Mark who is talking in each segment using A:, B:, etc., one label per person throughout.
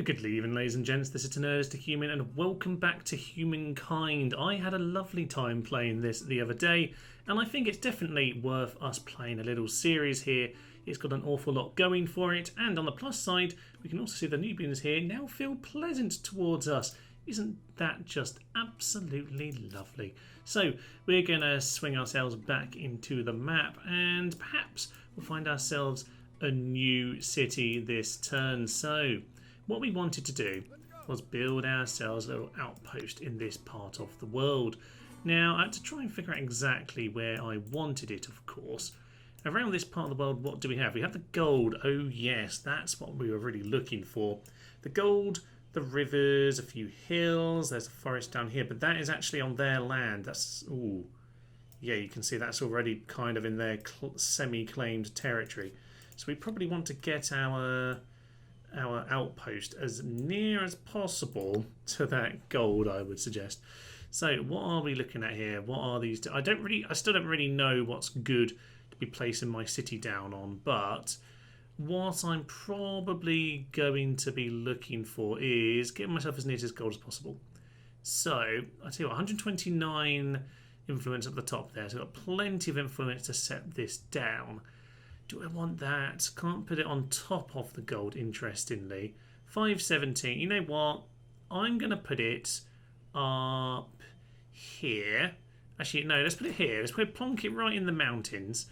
A: Good evening, ladies and gents. This is Nerdist to Human, and welcome back to Humankind. I had a lovely time playing this the other day, and I think it's definitely worth us playing a little series here. It's got an awful lot going for it, and on the plus side, we can also see the newbies here now feel pleasant towards us. Isn't that just absolutely lovely? So we're going to swing ourselves back into the map, and perhaps we'll find ourselves a new city this turn. So what we wanted to do was build ourselves a little outpost in this part of the world. Now, I had to try and figure out exactly where I wanted it, of course. Around this part of the world, what do we have? We have the gold. Oh yes, that's what we were really looking for. The gold, the rivers, a few hills, there's a forest down here, but that is actually on their land. That's, ooh, yeah, you can see that's already kind of in their semi-claimed territory. So we probably want to get our outpost as near as possible to that gold, I would suggest. So what are we looking at here? What are these? I still don't really know what's good to be placing my city down on, but what I'm probably going to be looking for is getting myself as near to this gold as possible. So I tell you what, 129 influence at the top there, so I've got plenty of influence to set this down. Do I want that? Can't put it on top of the gold, interestingly. 517. You know what? I'm going to put it up here. Actually, no, let's put it here. Let's plonk it right in the mountains.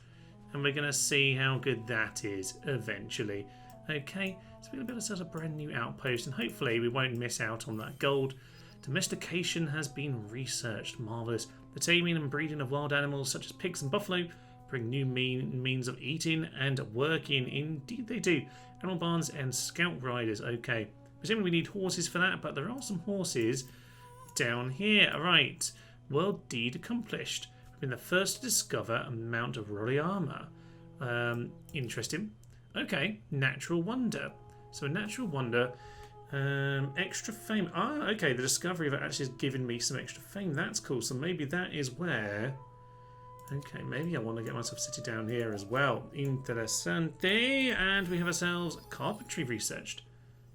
A: And we're going to see how good that is eventually. Okay, so we're going to build ourselves a brand new outpost. And hopefully we won't miss out on that gold. Domestication has been researched. Marvellous. The taming and breeding of wild animals such as pigs and buffalo bring new means of eating and working. Indeed they do. Animal barns and scout riders. Okay. Presumably we need horses for that, but there are some horses down here. Alright. World deed accomplished. We've been the first to discover a mount of rolly armour. Interesting. Okay. Natural wonder. So a natural wonder. Extra fame. Ah, okay. The discovery of it actually has given me some extra fame. That's cool. So maybe that is where... Okay, maybe I want to get myself a city down here as well. Interessante. And we have ourselves carpentry researched.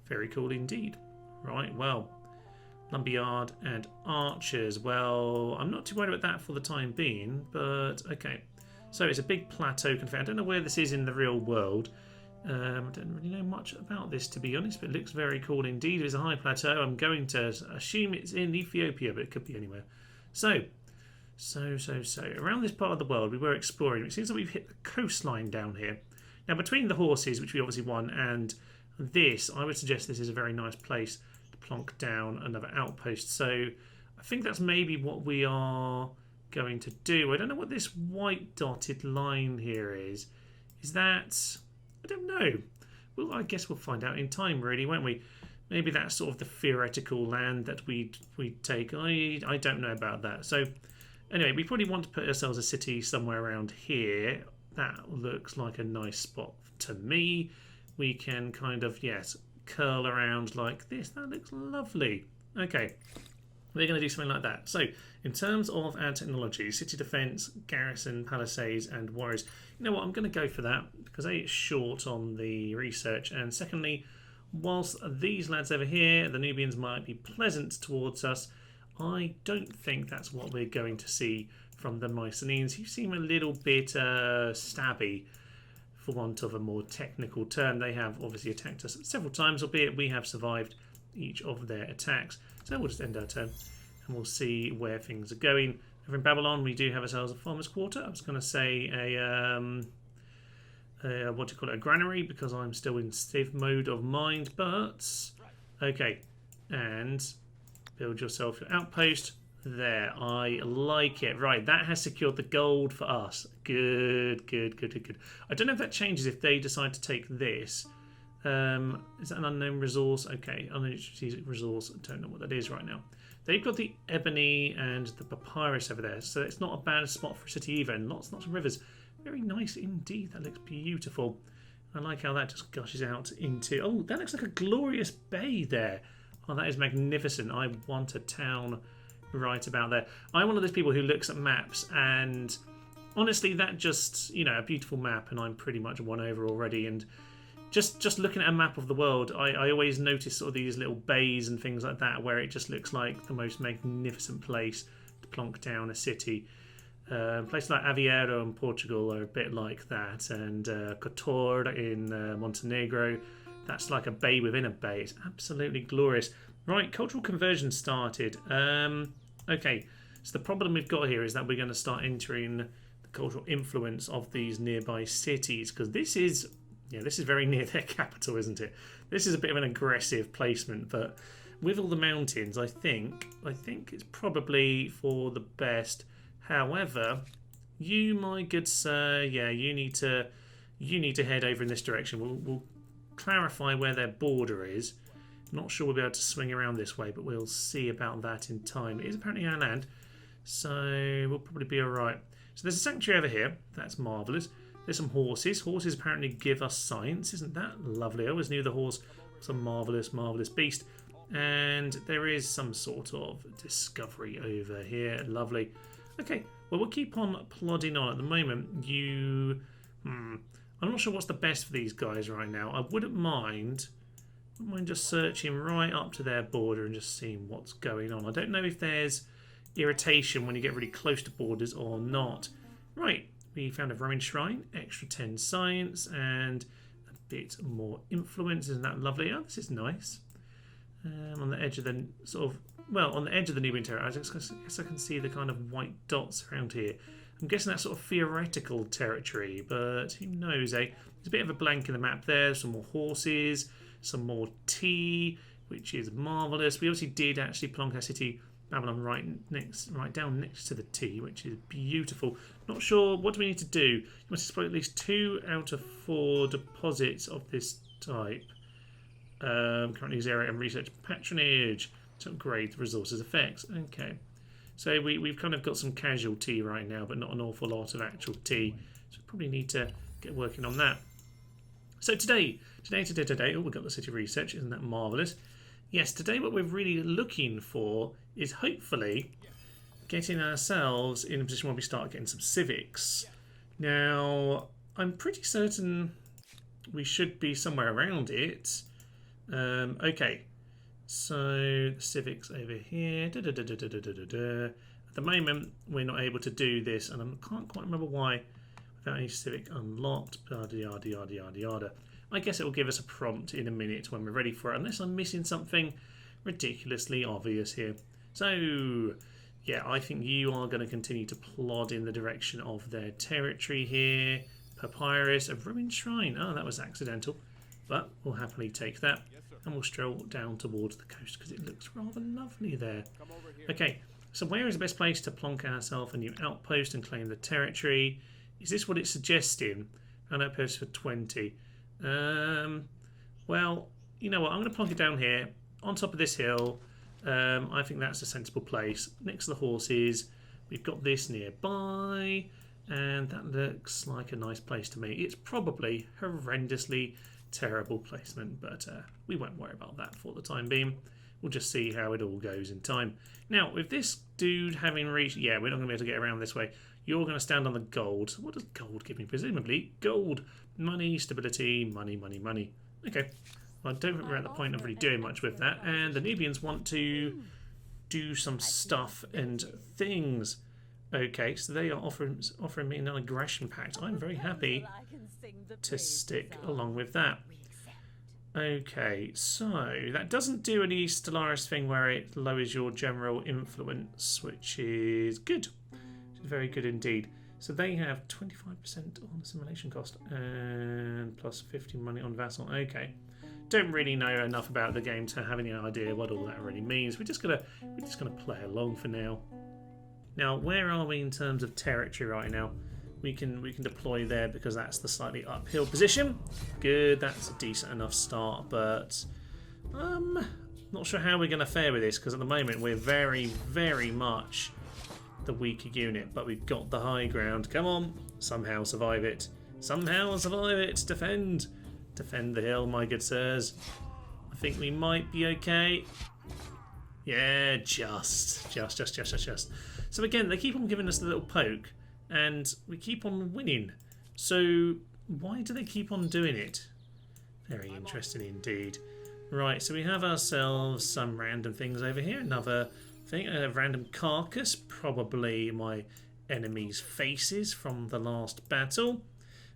A: Very cool indeed. Right, well, lumberyard and archers. Well, I'm not too worried about that for the time being, but okay. So it's a big plateau. I don't know where this is in the real world. I don't really know much about this, to be honest, but it looks very cool indeed. It is a high plateau. I'm going to assume it's in Ethiopia, but it could be anywhere. So around this part of the world we were exploring. It seems like we've hit the coastline down here. Now between the horses, which we obviously won, and this, I would suggest this is a very nice place to plonk down another outpost. So I think that's maybe what we are going to do. I don't know what this white dotted line here is. Is that... I don't know. Well, I guess we'll find out in time, really, won't we? Maybe that's sort of the theoretical land that we'd take. I don't know about that. So anyway, we probably want to put ourselves a city somewhere around here. That looks like a nice spot to me. We can kind of, yes, curl around like this. That looks lovely. Okay, we're going to do something like that. So in terms of our technology, city defense, garrison, palisades, and warriors, you know what, I'm going to go for that because A, it's short on the research, and secondly, whilst these lads over here, the Nubians, might be pleasant towards us, I don't think that's what we're going to see from the Mycenaeans, who seem a little bit stabby, for want of a more technical term. They have obviously attacked us several times, albeit we have survived each of their attacks. So we'll just end our turn and we'll see where things are going. Over in Babylon, we do have ourselves a farmer's quarter. I was going to say what do you call it? A granary, because I'm still in Civ mode of mind, but okay. And build yourself an outpost. There, I like it. Right, that has secured the gold for us. Good. I don't know if that changes if they decide to take this. Is that an unknown resource? Okay, unknown strategic resource. I don't know what that is right now. They've got the ebony and the papyrus over there, so it's not a bad spot for a city either. And lots of rivers. Very nice indeed. That looks beautiful. I like how that just gushes out into... Oh, that looks like a glorious bay there. Oh, that is magnificent. I want a town right about there. I'm one of those people who looks at maps and honestly that just, you know, a beautiful map and I'm pretty much won over already. And just looking at a map of the world, I always notice sort of these little bays and things like that where it just looks like the most magnificent place to plonk down a city. Places like Aveiro in Portugal are a bit like that, and Kotor in Montenegro, that's like a bay within a bay. It's absolutely glorious. Right, cultural conversion started. Okay, so the problem we've got here is that we're going to start entering the cultural influence of these nearby cities, because this is very near their capital, isn't it? This is a bit of an aggressive placement, but with all the mountains, I think it's probably for the best. However, you, my good sir, yeah, you need to head over in this direction. We'll clarify where their border is. Not sure we'll be able to swing around this way, but we'll see about that in time. It is apparently our land, so we'll probably be all right. So there's a sanctuary over here. That's marvellous. There's some horses. Horses apparently give us science. Isn't that lovely? I always knew the horse was a marvellous, marvellous beast. And there is some sort of discovery over here. Lovely. Okay, well, we'll keep on plodding on. At the moment, I'm not sure what's the best for these guys right now. I wouldn't mind just searching right up to their border and just seeing what's going on. I don't know if there's irritation when you get really close to borders or not. Right, we found a Roman shrine, extra 10 science, and a bit more influence. Isn't that lovely? Oh, this is nice. On the edge of the on the edge of the Nubian territory, I guess I can see the kind of white dots around here. I'm guessing that's sort of theoretical territory, but who knows, eh? There's a bit of a blank in the map there. Some more horses, some more tea, which is marvellous. We obviously did actually plonk our city Babylon right down next to the tea, which is beautiful. Not sure, what do we need to do? You must exploit at least 2 out of 4 deposits of this type. Currently use area and research patronage to upgrade the resources effects. Okay, so we've kind of got some casual tea right now, but not an awful lot of actual tea. So we probably need to get working on that. So today, oh, we've got the city research. Isn't that marvellous? Yes, today what we're really looking for is hopefully getting ourselves in a position where we start getting some civics. Now, I'm pretty certain we should be somewhere around it. Okay, so the civics over here. At the moment, we're not able to do this, and I can't quite remember why. Without any civic unlocked, yada yada yada yada yada. I guess it will give us a prompt in a minute when we're ready for it, unless I'm missing something ridiculously obvious here. So, yeah, I think you are going to continue to plod in the direction of their territory here. Papyrus, a ruined shrine. Oh, that was accidental, but we'll happily take that. And we'll stroll down towards the coast because it looks rather lovely there. Okay, so where is the best place to plonk ourselves a new outpost and claim the territory? Is this what it's suggesting? An outpost for 20. Well, you know what? I'm going to plonk it down here on top of this hill. I think that's a sensible place. Next to the horses, we've got this nearby, and that looks like a nice place to me. It's probably horrendously terrible placement, but we won't worry about that for the time being. We'll just see how it all goes in time. Now, with this dude having reached... Yeah, we're not going to be able to get around this way. You're going to stand on the gold. What does gold give me? Presumably gold. Money, stability, money, money, money. Okay. Well, I don't think we're at the point of really doing much with that. And the Nubians want to do some stuff and things. Okay, so they are offering me an aggression pact. I'm very happy to stick along with that. Okay, so that doesn't do any Stellaris thing where it lowers your general influence, which is good. Very good indeed. So they have 25% on assimilation cost and plus 50 money on vassal. Okay, don't really know enough about the game to have any idea what all that really means. We're just gonna play along for now. Now, where are we in terms of territory right now? We can deploy there because that's the slightly uphill position. Good, that's a decent enough start, but not sure how we're going to fare with this because at the moment we're very, very much the weaker unit, but we've got the high ground. Come on, somehow survive it. Somehow survive it. Defend the hill, my good sirs. I think we might be okay. Yeah, just. So again, they keep on giving us the little poke, and we keep on winning. So why do they keep on doing it? Very interesting indeed. Right, so we have ourselves some random things over here. Another thing, a random carcass, probably my enemy's faces from the last battle.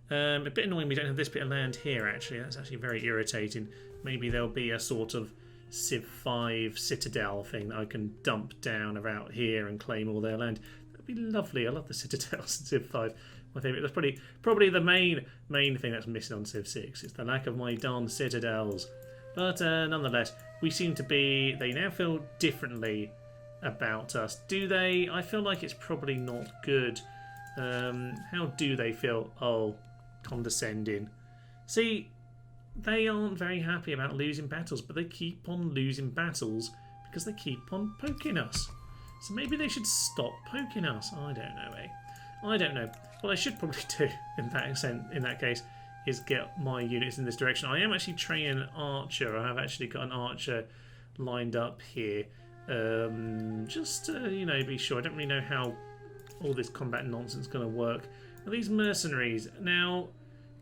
A: A bit annoying we don't have this bit of land here, actually. That's actually very irritating. Maybe there'll be a sort of Civ 5 citadel thing that I can dump down about here and claim all their land. That'd be lovely. I love the citadels in Civ 5. My favourite. That's probably the main thing that's missing on Civ 6. It's the lack of my darn citadels. But nonetheless, we seem to be... They now feel differently about us. Do they? I feel like it's probably not good. How do they feel? Oh, condescending. See, they aren't very happy about losing battles, but they keep on losing battles because they keep on poking us. So maybe they should stop poking us. I don't know, eh? I don't know. What I should probably do in that case is get my units in this direction. I am actually training an archer. I have actually got an archer lined up here. Just to, you know, be sure. I don't really know how all this combat nonsense is going to work. Are these mercenaries? Now,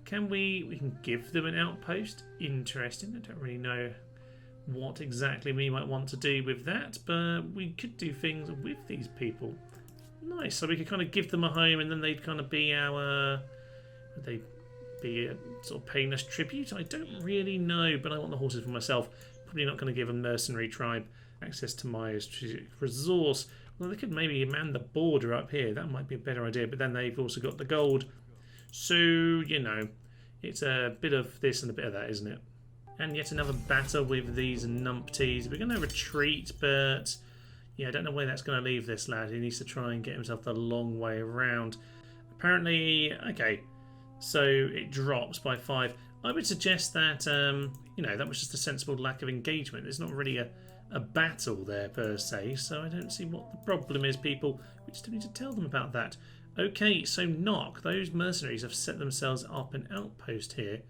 A: can we can give them an outpost? Interesting. I don't really know what exactly we might want to do with that, but we could do things with these people. Nice. So we could kind of give them a home, and then they'd kind of be our... Would they be sort of paying us tribute? I don't really know, but I want the horses for myself. Probably not going to give a mercenary tribe access to my strategic resource. Well, they could maybe man the border up here. That might be a better idea, but then they've also got the gold. So, you know, it's a bit of this and a bit of that, isn't it? And yet another battle with these numpties. We're going to retreat, but... Yeah, I don't know where that's going to leave this lad. He needs to try and get himself the long way around. Apparently, okay, so it drops by 5. I would suggest that, you know, that was just a sensible lack of engagement. There's not really a battle there per se, so I don't see what the problem is, people. We just need to tell them about that. Okay, so knock. Those mercenaries have set themselves up an outpost here.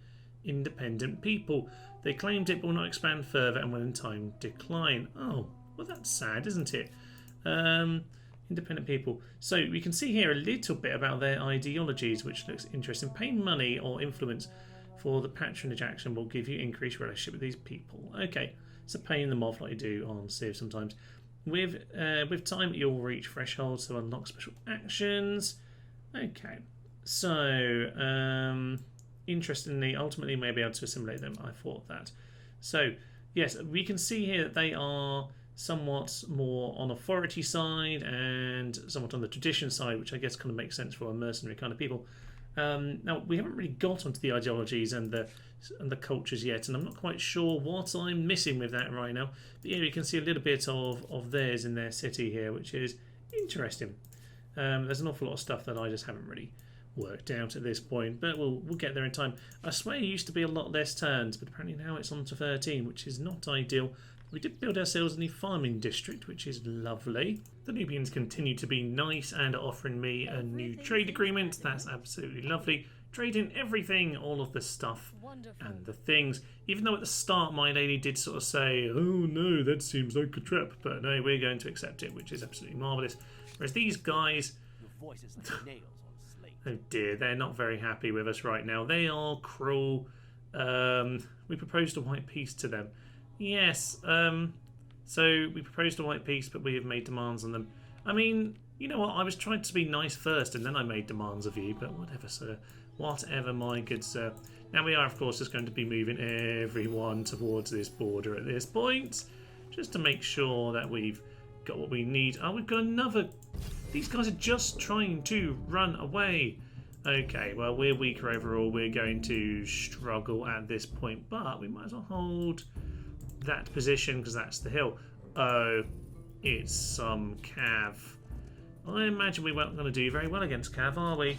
A: Independent people. They claimed it but will not expand further and will in time decline. Oh. Well, that's sad, isn't it? Independent people. So we can see here a little bit about their ideologies, which looks interesting. Paying money or influence for the patronage action will give you increased relationship with these people. Okay, so paying them off like you do on Civ sometimes. With time, you'll reach thresholds to unlock special actions. Okay, so interestingly, ultimately, you may be able to assimilate them. I thought that. So yes, we can see here that they are somewhat more on authority side and somewhat on the tradition side, which I guess kind of makes sense for a mercenary kind of people. Now, we haven't really got onto the ideologies and the cultures yet, and I'm not quite sure what I'm missing with that right now. But yeah, you can see a little bit of theirs in their city here, which is interesting. There's an awful lot of stuff that I just haven't really worked out at this point, but we'll get there in time. I swear it used to be a lot less turns, but apparently now it's on to 13, which is not ideal. We did build ourselves a new farming district, which is lovely. The Nubians continue to be nice and are offering me a new trade agreement. That's absolutely lovely. Trading everything, all of the stuff and the things. Even though at the start my lady did sort of say, oh no, that seems like a trap, but no, we're going to accept it, which is absolutely marvellous. Whereas these guys... Oh dear, they're not very happy with us right now. They are cruel. We proposed a white peace to them. Yes, so we proposed a white peace, but we have made demands on them. I mean, you know what, I was trying to be nice first and then I made demands of you, but whatever, sir. Whatever, my good sir. Now we are, of course, just going to be moving everyone towards this border at this point, just to make sure that we've got what we need. Oh, we've got another... These guys are just trying to run away. Okay, well, we're weaker overall. We're going to struggle at this point, but we might as well hold that position because that's the hill. Oh, it's some Cav. I imagine we weren't going to do very well against Cav, are we?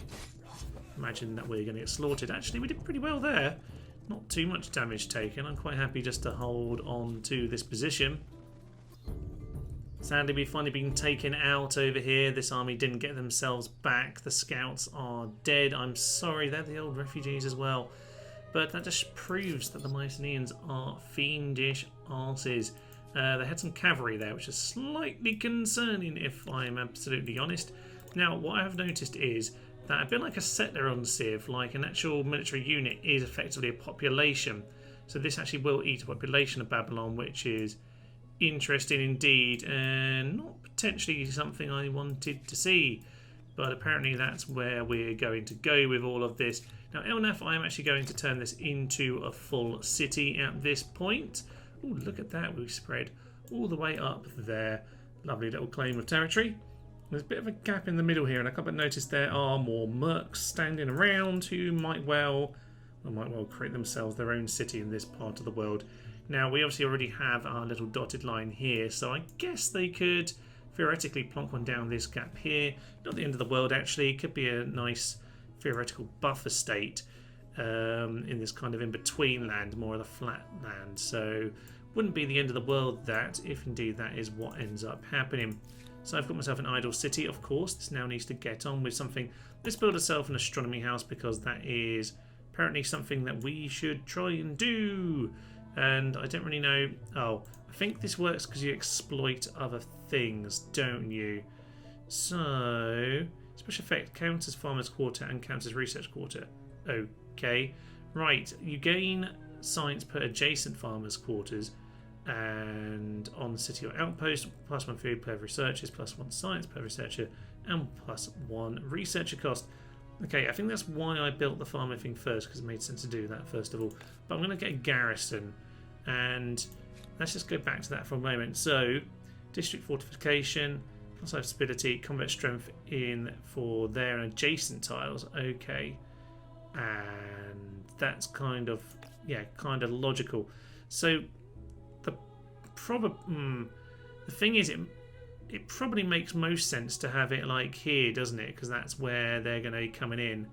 A: Imagine that we're going to get slaughtered. Actually, we did pretty well there. Not too much damage taken. I'm quite happy just to hold on to this position. Sadly, we've finally been taken out over here. This army didn't get themselves back. The scouts are dead. I'm sorry, they're the old refugees as well. But that just proves that the Mycenaeans are fiendish arses. They had some cavalry there, which is slightly concerning, if I'm absolutely honest. Now, what I have noticed is that a bit like a settler on Civ, like an actual military unit is effectively a population. So this actually will eat a population of Babylon, which is interesting indeed, and not potentially something I wanted to see. But apparently that's where we're going to go with all of this. Now, Elnath, I am actually going to turn this into a full city at this point. Oh, look at that. We spread all the way up there. Lovely little claim of territory. There's a bit of a gap in the middle here, and I can't but notice there are more mercs standing around who might well create themselves their own city in this part of the world. Now, we obviously already have our little dotted line here, so I guess they could theoretically plonk one down this gap here. Not the end of the world, actually. It could be a nice theoretical buffer state in this kind of in-between land, more of the flat land. So, wouldn't be the end of the world that, if indeed that is what ends up happening. So I've got myself an idle city, of course. This now needs to get on with something. Let's build ourselves an astronomy house, because that is apparently something that we should try and do. And I don't really know. Oh, I think this works because you exploit other things, don't you? So, special effect counters farmer's quarter and counters research quarter. Okay. Right, you gain science per adjacent farmer's quarters. And on city or outpost, +1 food per researchers, +1 science per researcher, and +1 researcher cost. Okay, I think that's why I built the farmer thing first, because it made sense to do that first of all. But I'm going to get a garrison, and let's just go back to that for a moment. So, district fortification, +5 stability, combat strength in for their adjacent tiles. Okay, and that's kind of logical. So. The thing is, it probably makes most sense to have it like here, doesn't it? Because that's where they're going to be coming in.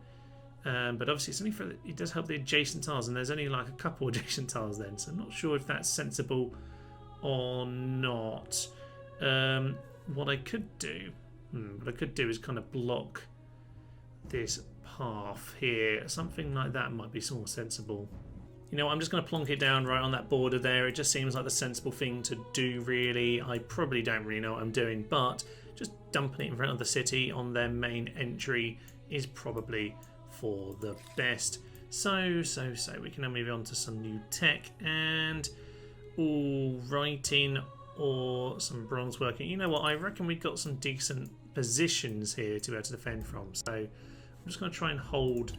A: But obviously, it's only it does help the adjacent tiles, and there's only like a couple adjacent tiles then, so I'm not sure if that's sensible or not. What I could do is kind of block this path here. Something like that might be more sensible. You know, I'm just going to plonk it down right on that border there. It just seems like the sensible thing to do, really. I probably don't really know what I'm doing, but just dumping it in front of the city on their main entry is probably for the best. So we can now move on to some new tech and all writing or some bronze working. You know what? I reckon we've got some decent positions here to be able to defend from. So I'm just going to try and hold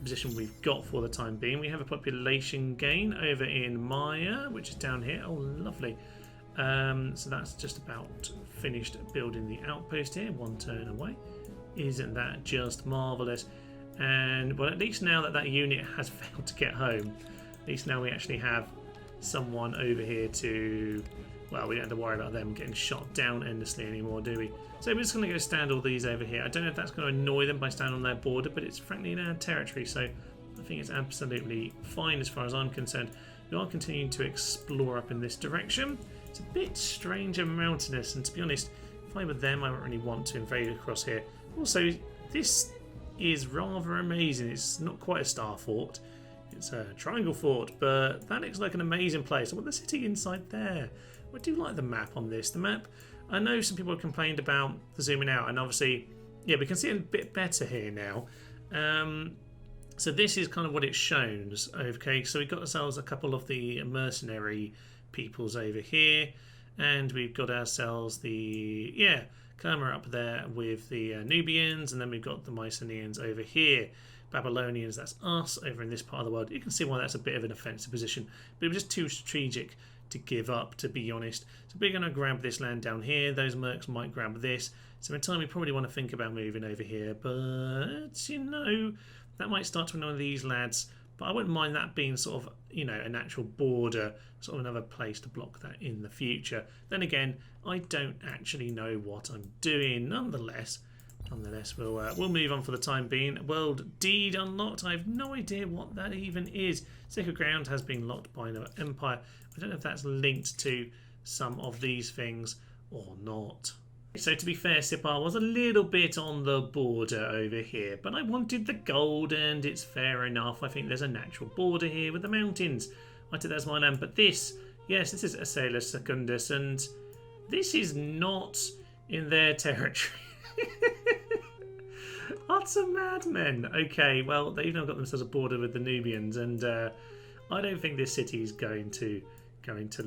A: position we've got for the time being. We have a population gain over in Maya, which is down here. Oh, lovely. So that's just about finished building the outpost here. One turn away. Isn't that just marvellous? And, well, at least now that unit has failed to get home, at least now we actually have someone over here to... Well, we don't have to worry about them getting shot down endlessly anymore, do we? So we're just going to go stand all these over here. I don't know if that's going to annoy them by standing on their border, but it's frankly in our territory, so I think it's absolutely fine as far as I'm concerned. We are continuing to explore up in this direction. It's a bit strange and mountainous, and to be honest, if I were them, I wouldn't really want to invade across here. Also, this is rather amazing. It's not quite a star fort. It's a triangle fort, but that looks like an amazing place. I want the city inside there. I do like the map on this. The map, I know some people have complained about the zooming out, and obviously, yeah, we can see it a bit better here now. So this is kind of what it shows. Okay, so we've got ourselves a couple of the mercenary peoples over here, and we've got ourselves the, Kerma up there with the Nubians, and then we've got the Mycenaeans over here. Babylonians, that's us over in this part of the world. You can see why that's a bit of an offensive position, but it was just too strategic to give up, to be honest. So we're going to grab this land down here. Those mercs might grab this. So in time we probably want to think about moving over here, but you know, that might start to annoy these lads. But I wouldn't mind that being sort of, you know, a natural border, sort of another place to block that in the future. Then again, I don't actually know what I'm doing. Nonetheless, we'll move on for the time being. World Deed unlocked. I have no idea what that even is. Sacred Ground has been locked by another empire. I don't know if that's linked to some of these things or not. So to be fair, Sipar was a little bit on the border over here, but I wanted the gold and it's fair enough. I think there's a natural border here with the mountains. I took that as my land, but this, yes, this is Assailus Secundus, and this is not in their territory. Utter madmen. Okay, well, they've now got themselves a border with the Nubians, and I don't think this city is going to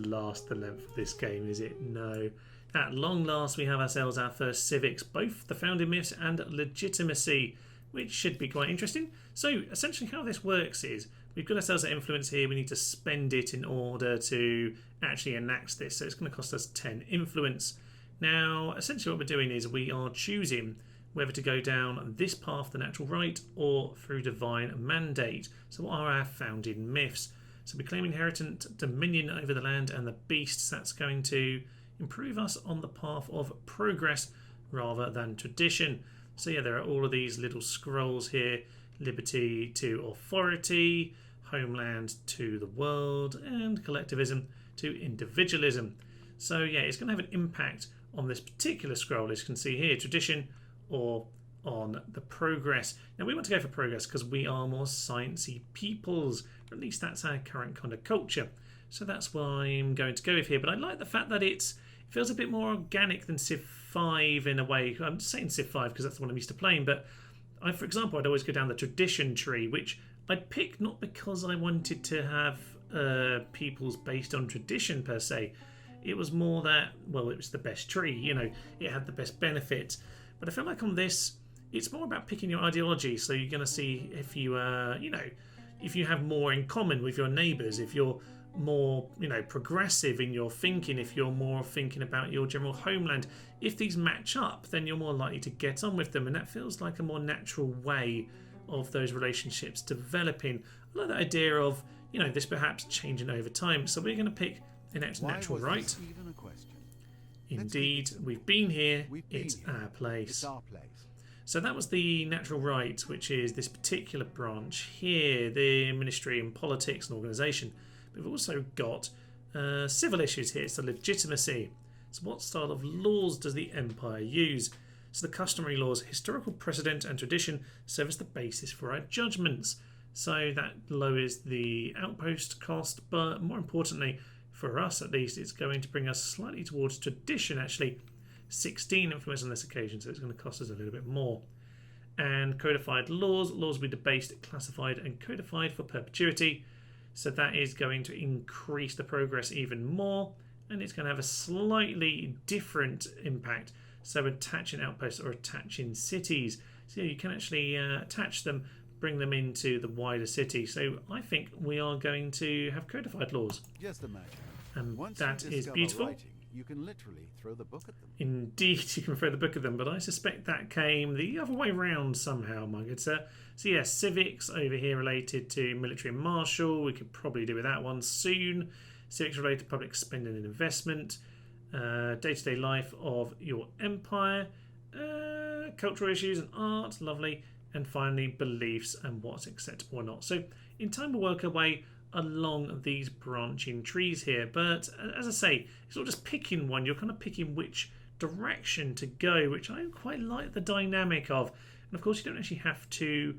A: last the length of this game, is it? No. At long last, we have ourselves our first civics, both the founding myths and legitimacy, which should be quite interesting. So essentially how this works is we've got ourselves an influence here. We need to spend it in order to actually enact this. So it's going to cost us 10 influence. Now, essentially what we're doing is we are choosing whether to go down this path, the natural right, or through divine mandate. So what are our founding myths? So we claim inheritant dominion over the land and the beasts. That's going to improve us on the path of progress rather than tradition. So yeah, there are all of these little scrolls here. Liberty to authority, homeland to the world, and collectivism to individualism. So yeah, it's going to have an impact on this particular scroll, as you can see here, tradition or on the progress. Now we want to go for progress because we are more sciencey peoples, or at least that's our current kind of culture. So that's what I'm going to go with here. But I like the fact that it feels a bit more organic than Civ 5 in a way. I'm saying Civ 5 because that's the one I'm used to playing, but for example, I'd always go down the tradition tree, which I'd pick not because I wanted to have peoples based on tradition per se. It was more that, well, it was the best tree, you know, it had the best benefits. But I feel like on this, it's more about picking your ideology. So you're going to see if you, if you have more in common with your neighbours, if you're more, progressive in your thinking, if you're more thinking about your general homeland. If these match up, then you're more likely to get on with them, and that feels like a more natural way of those relationships developing. I like that idea of, this perhaps changing over time. So we're going to pick an natural right. Indeed, we've been here. It's our place. So that was the natural right, which is this particular branch here, the Ministry and Politics and Organisation. We've also got civil issues here, so legitimacy. So what style of laws does the Empire use? So the customary laws, historical precedent and tradition serve as the basis for our judgments. So that lowers the outpost cost, but more importantly, for us at least, it's going to bring us slightly towards tradition actually. 16 influence on this occasion, so it's going to cost us a little bit more. And codified laws will be debased, classified and codified for perpetuity. So that is going to increase the progress even more, and it's going to have a slightly different impact. So attaching outposts or attaching cities. So you can actually attach them, bring them into the wider city. So I think we are going to have codified laws.
B: Just imagine.
A: And
B: once
A: that is beautiful.
B: Writing, you can literally throw the book at them.
A: Indeed, you can throw the book at them, but I suspect that came the other way round somehow, my good sir. So yeah, civics over here related to military and martial. We could probably do with that one soon. Civics related to public spending and investment. Day-to-day life of your empire. Cultural issues and art, lovely. And finally, beliefs and what's acceptable or not. So in time we'll work our way along these branching trees here, but as I say, it's not just picking one, you're kind of picking which direction to go, which I quite like the dynamic of. And of course you don't actually have to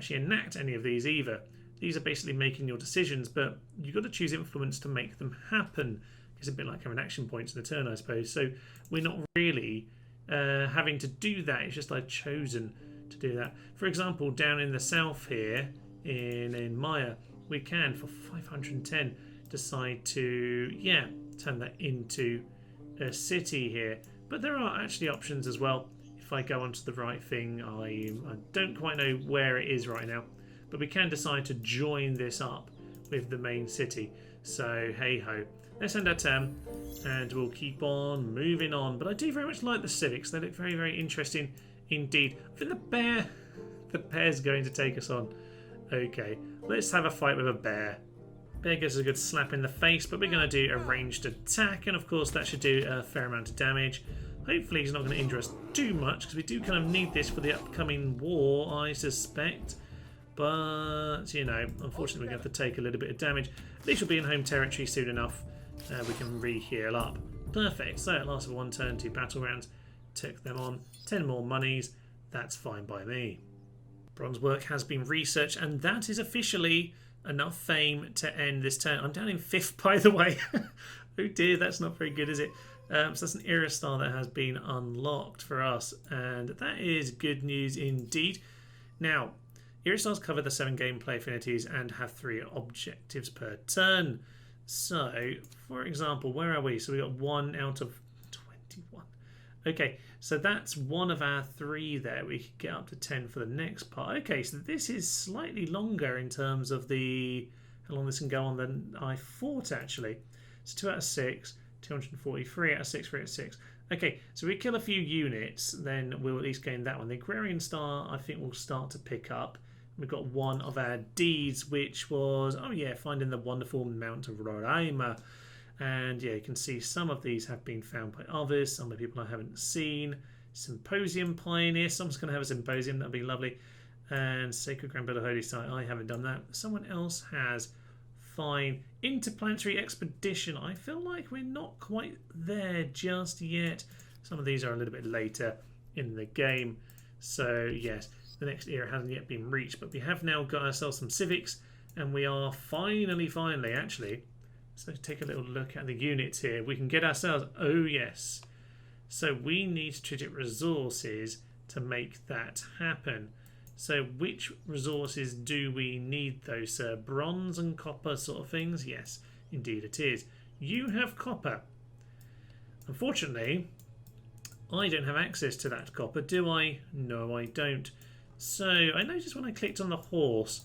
A: enact any of these either. These are basically making your decisions, but you've got to choose influence to make them happen. It's a bit like having action points in a turn, I suppose. So we're not really having to do that, it's just I've chosen to do that. For example, down in the south here in Maya, we can, for 510, decide to, turn that into a city here. But there are actually options as well. If I go onto the right thing, I don't quite know where it is right now, but we can decide to join this up with the main city. So, hey-ho. Let's end our turn, and we'll keep on moving on. But I do very much like the civics. They look very, very interesting indeed. I think the bear's going to take us on. Okay, let's have a fight with a bear. Bear gives us a good slap in the face, but we're going to do a ranged attack, and of course that should do a fair amount of damage. Hopefully he's not going to injure us too much, because we do kind of need this for the upcoming war, I suspect. But, unfortunately we're going to have to take a little bit of damage. At least we'll be in home territory soon enough. We can re-heal up. Perfect. So it lasted one turn, 2 battle rounds. Took them on. 10 more monies. That's fine by me. Bronze work has been researched, and that is officially enough fame to end this turn. I'm down in 5th, by the way. Oh dear, that's not very good, is it? So that's an era star that has been unlocked for us, and that is good news indeed. Now, Era styles cover the 7 gameplay affinities and have 3 objectives per turn. So, for example, where are we? So we got 1 out of 21. Okay, so that's one of our 3 there. We could get up to 10 for the next part. Okay, so this is slightly longer in terms of how long this can go on than I thought, actually. It's 2 out of 6, 240, 3 out of 6, 3 out of 6. Okay, so we kill a few units, then we'll at least gain that one. The Agrarian Star, I think, will start to pick up. We've got one of our deeds, which was, finding the wonderful Mount of Roraima. And yeah, you can see some of these have been found by others, some of the people I haven't seen. Symposium Pioneer, someone's going to have a symposium, that'd be lovely. And Sacred Grand Builder Holy Site, I haven't done that. Someone else has. Fine. Interplanetary Expedition, I feel like we're not quite there just yet. Some of these are a little bit later in the game. So yes, the next era hasn't yet been reached, but we have now got ourselves some civics, and we are finally actually, so take a little look at the units here. We can get ourselves, oh yes, so we need strategic resources to make that happen. So which resources do we need though, sir? Bronze and copper sort of things? Yes, indeed it is. You have copper. Unfortunately, I don't have access to that copper, do I? No, I don't. So I noticed when I clicked on the horse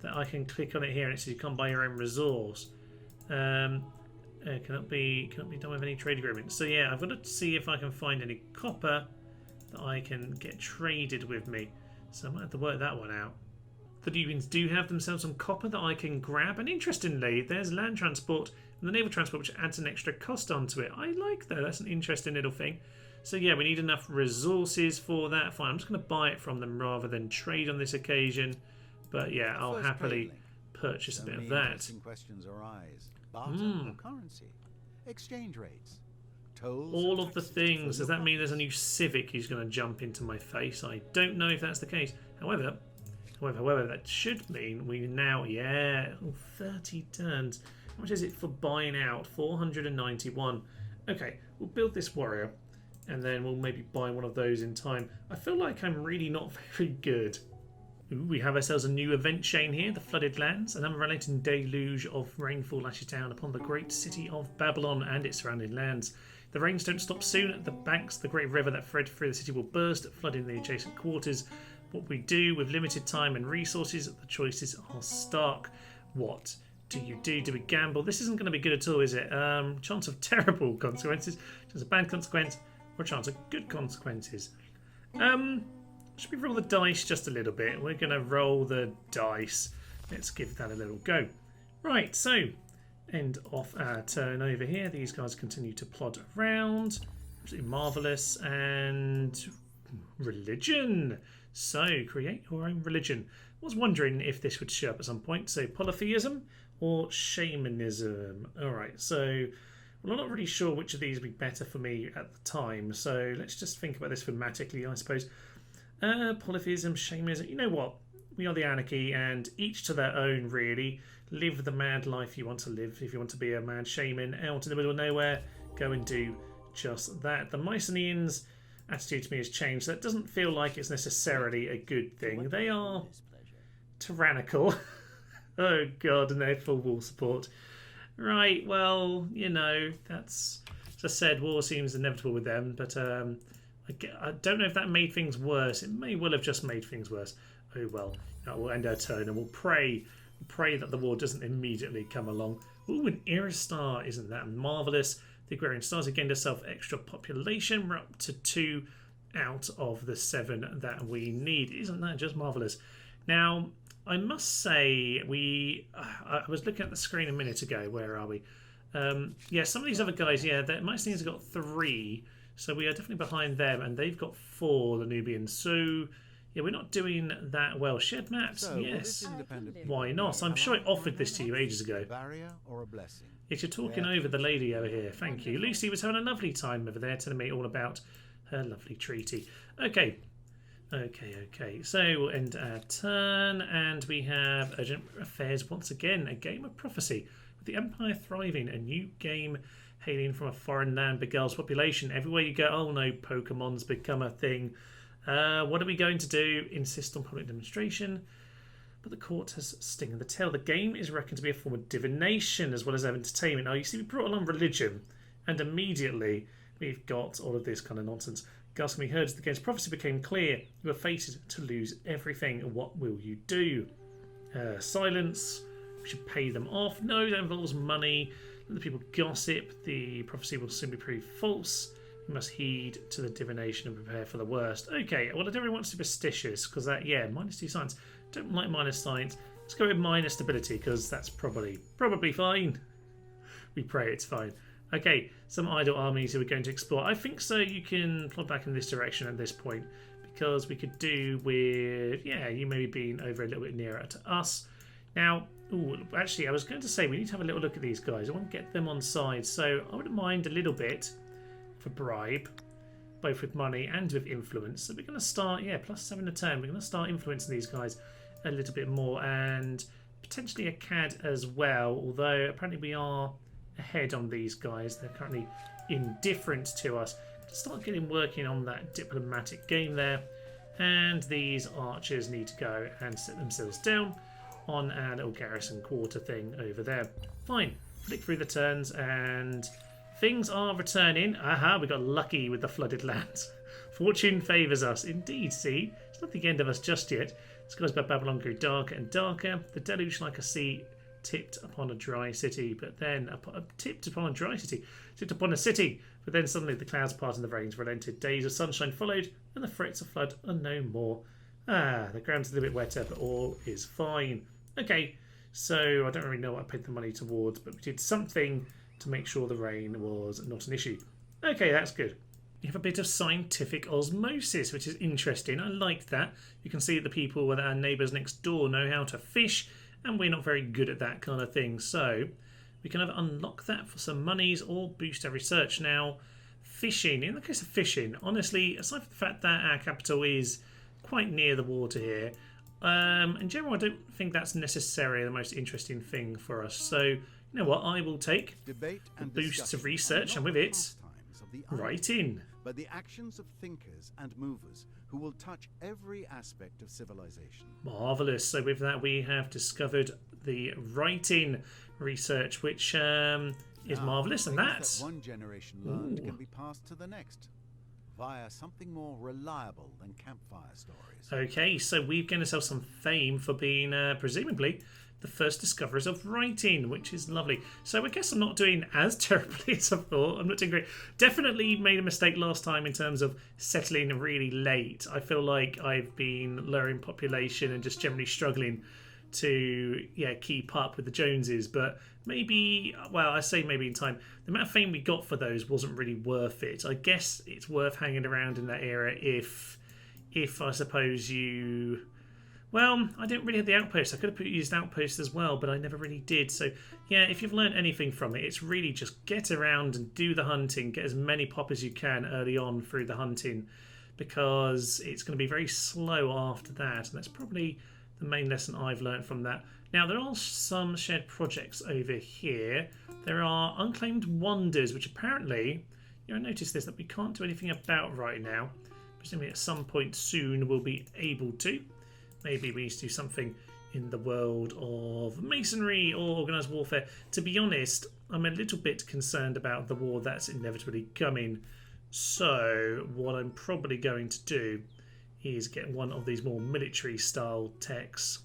A: that I can click on it here and it says you can't buy your own resource. Cannot be done with any trade agreements. So yeah, I've got to see if I can find any copper that I can get traded with me. So I might have to work that one out. The Nubians do have themselves some copper that I can grab, and interestingly, there's land transport and the naval transport, which adds an extra cost onto it. I like that. That's an interesting little thing. So yeah, we need enough resources for that. Fine, I'm just going to buy it from them rather than trade on this occasion. But yeah, I'll happily purchase a bit of that.
B: Questions arise. Barter or currency, exchange rates, tolls.
A: All of the things. Does that mean there's a new Civic who's going to jump into my face? I don't know if that's the case. However, that should mean we now, 30 turns. How much is it for buying out? 491. Okay, we'll build this warrior, and then we'll maybe buy one of those in time. I feel like I'm really not very good. Ooh, we have ourselves a new event chain here, the Flooded Lands. An unrelenting deluge of rainfall lashes down upon the great city of Babylon and its surrounding lands. The rains don't stop soon. At the banks, the great river that thread through the city will burst, flooding the adjacent quarters. What we do with limited time and resources, the choices are stark. What do you do? Do we gamble? This isn't going to be good at all, is it? Chance of terrible consequences, chance of bad consequence, or chance of good consequences. Should we roll the dice just a little bit? We're going to roll the dice. Let's give that a little go. Right, so end of our turn over here. These guys continue to plod around. Absolutely marvellous. And religion. So create your own religion. I was wondering if this would show up at some point. So polytheism or shamanism. Alright, so well, I'm not really sure which of these would be better for me at the time. So let's just think about this thematically, I suppose. Polytheism, shamanism. You know what? We are the anarchy, and each to their own, really. Live the mad life you want to live. If you want to be a mad shaman out in the middle of nowhere, go and do just that. The Mycenaeans' attitude to me has changed. That doesn't feel like it's necessarily a good thing. They are tyrannical. Oh god, and they're full war support. Right, well, you know, that's, as I said, war seems inevitable with them, but I don't know if that made things worse. It may well have just made things worse. Oh well, we'll end our turn and we'll pray that the war doesn't immediately come along. Ooh, an era star, isn't that marvellous? The Agrarian Stars have gained herself extra population. We're up to 2 out of the 7 that we need. Isn't that just marvellous? Now, I must say, I was looking at the screen a minute ago. Where are we? Yeah, some of these other guys, the Mycenaeans have got 3. So we are definitely behind them, and they've got 4, the Nubians. So, yeah, we're not doing that well. Shared maps,
B: So,
A: yes. Why not? I'm sure I offered this to you ages ago.
B: Barrier or a blessing?
A: Yes, you're talking over the lady over here. Thank you. Lucy was having a lovely time over there, telling me all about her lovely treaty. Okay. So we'll end our turn, and we have Urgent Affairs once again, a game of prophecy. With the Empire thriving, a new game hailing from a foreign land beguiles population. Everywhere you go, oh no, Pokemon's become a thing. What are we going to do? Insist on public demonstration. but the court has sting in the tail. The game is reckoned to be a form of divination as well as entertainment. Now, you see, we brought along religion, and immediately we've got all of this kind of nonsense. Ghastly when we heard the game's prophecy became clear. You are fated to lose everything. What will you do? Silence. We should pay them off. No, that involves money. Let the people gossip. The prophecy will soon be proved false. We must heed to the divination and prepare for the worst. Okay, well, I don't really want superstitious because that, yeah, -2 science. Don't like minus science. Let's go with minus stability because that's probably fine. We pray it's fine. Okay, some idle armies who we're going to explore. I think so. You can plod back in this direction at this point because we could do with, yeah, you maybe being over a little bit nearer to us. Now, ooh, actually, I was going to say we need to have a little look at these guys. I want to get them on side, so I wouldn't mind a little bit for bribe, both with money and with influence. So we're going to start, yeah, +7 a turn. We're going to start influencing these guys a little bit more and potentially a CAD as well, although apparently we are ahead on these guys. They're currently indifferent to us. Start getting working on that diplomatic game there, and these archers need to go and sit themselves down on our little garrison quarter thing over there. Fine, flick through the turns and things are returning. Aha, we got lucky with the flooded lands. Fortune favours us indeed. See, it's not the end of us just yet. Skies by Babylon grew darker and darker. The deluge like a sea tipped upon a dry city, but then tipped upon a city, but then suddenly the clouds parted and the rains relented. Days of sunshine followed, and the threats of flood are no more. The ground's a little bit wetter, but all is fine. Okay, so I don't really know what I paid the money towards, but we did something to make sure the rain was not an issue. Okay, that's good. You have a bit of scientific osmosis, which is interesting. I like that. You can see that the people with our neighbours next door know how to fish, and we're not very good at that kind of thing. So we can either unlock that for some monies or boost our research. Now, fishing. In the case of fishing, honestly, aside from the fact that our capital is quite near the water here, in general, I don't think that's necessarily the most interesting thing for us. So, you know what? I will take the boosts of research, and with it, writing.
B: But the actions of thinkers and movers who will touch every aspect of civilization.
A: Marvellous. So with that, we have discovered the writing research, which is marvellous, and that's...
B: that one generation learned can be passed to the next via something more reliable than campfire stories.
A: Okay, so we've gained ourselves some fame for being, presumably, the first discoverers of writing, which is lovely. So I guess I'm not doing as terribly as I thought. I'm not doing great. Definitely made a mistake last time in terms of settling really late. I feel like I've been lowering population and just generally struggling to keep up with the Joneses. But maybe, well, I say maybe in time, the amount of fame we got for those wasn't really worth it. I guess it's worth hanging around in that era if I suppose you... Well, I didn't really have the outpost. I could have used outpost as well, but I never really did. So, yeah, if you've learned anything from it, it's really just get around and do the hunting. Get as many pop as you can early on through the hunting, because it's going to be very slow after that. And that's probably the main lesson I've learned from that. Now, there are some shared projects over here. There are Unclaimed Wonders, which apparently, I noticed this, that we can't do anything about right now. Presumably at some point soon we'll be able to. Maybe we need to do something in the world of masonry or organised warfare. To be honest, I'm a little bit concerned about the war that's inevitably coming. So what I'm probably going to do is get one of these more military style techs.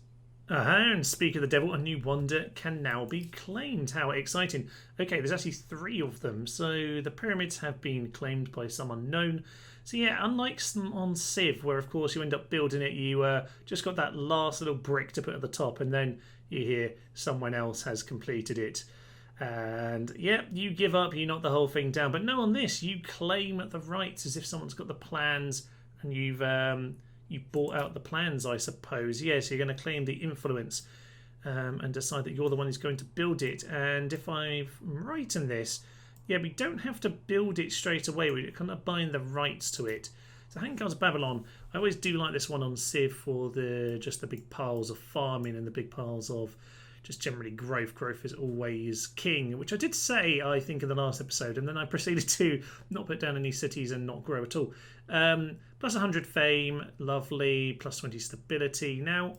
A: And speak of the devil, a new wonder can now be claimed. How exciting. Okay, there's actually 3 of them. So the pyramids have been claimed by some unknown. So yeah, unlike on Civ, where of course you end up building it, you just got that last little brick to put at the top, and then you hear someone else has completed it. And yeah, you give up, you knock the whole thing down. But no, on this, you claim the rights as if someone's got the plans, and you've bought out the plans, I suppose. Yeah, so you're going to claim the influence and decide that you're the one who's going to build it. And if I'm right in this... Yeah, we don't have to build it straight away. We're kind of buying the rights to it. So Humankind Babylon, I always do like this one on Civ for just the big piles of farming and the big piles of just generally growth. Growth is always king, which I did say, I think, in the last episode. And then I proceeded to not put down any cities and not grow at all. Plus 100 fame, lovely. Plus 20 stability. Now,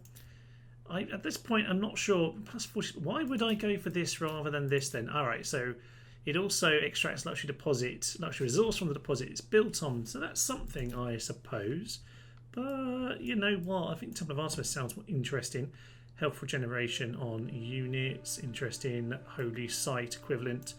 A: At this point, I'm not sure. Plus 40, why would I go for this rather than this then? All right, so it also extracts luxury resource from the deposit it's built on. So that's something, I suppose. But you know what? I think Temple of Artemis sounds more interesting. Health regeneration on units. Interesting. Holy Site equivalent.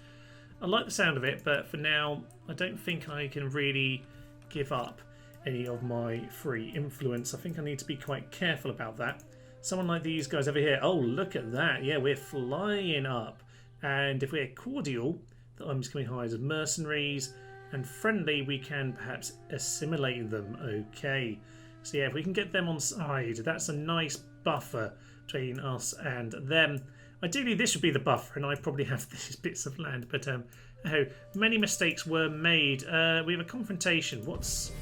A: I like the sound of it, but for now, I don't think I can really give up any of my free influence. I think I need to be quite careful about that. Someone like these guys over here. Oh, look at that. Yeah, we're flying up. And if we're cordial, I'm just coming high as mercenaries. And friendly, we can perhaps assimilate them. Okay. So yeah, if we can get them on side, that's a nice buffer between us and them. Ideally, this would be the buffer, and I probably have these bits of land. But oh, many mistakes were made. We have a confrontation. What's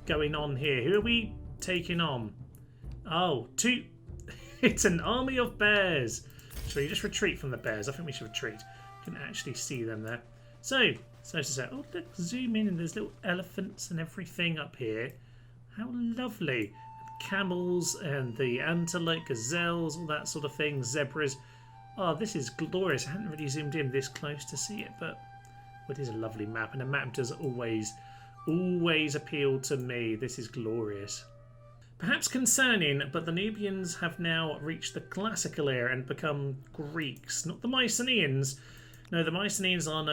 A: going on here? Who are we taking on? Oh, it's an army of bears. Should we just retreat from the bears? I think we should retreat. You can actually see them there. So oh, look, zoom in, and there's little elephants and everything up here. How lovely. Camels and the antelope, gazelles, all that sort of thing, zebras. Oh, this is glorious. I hadn't really zoomed in this close to see it, but it is a lovely map, and a map does always appeal to me. This is glorious. Perhaps concerning, but the Nubians have now reached the classical era and become Greeks, not the Mycenaeans. No, the Mycenaeans are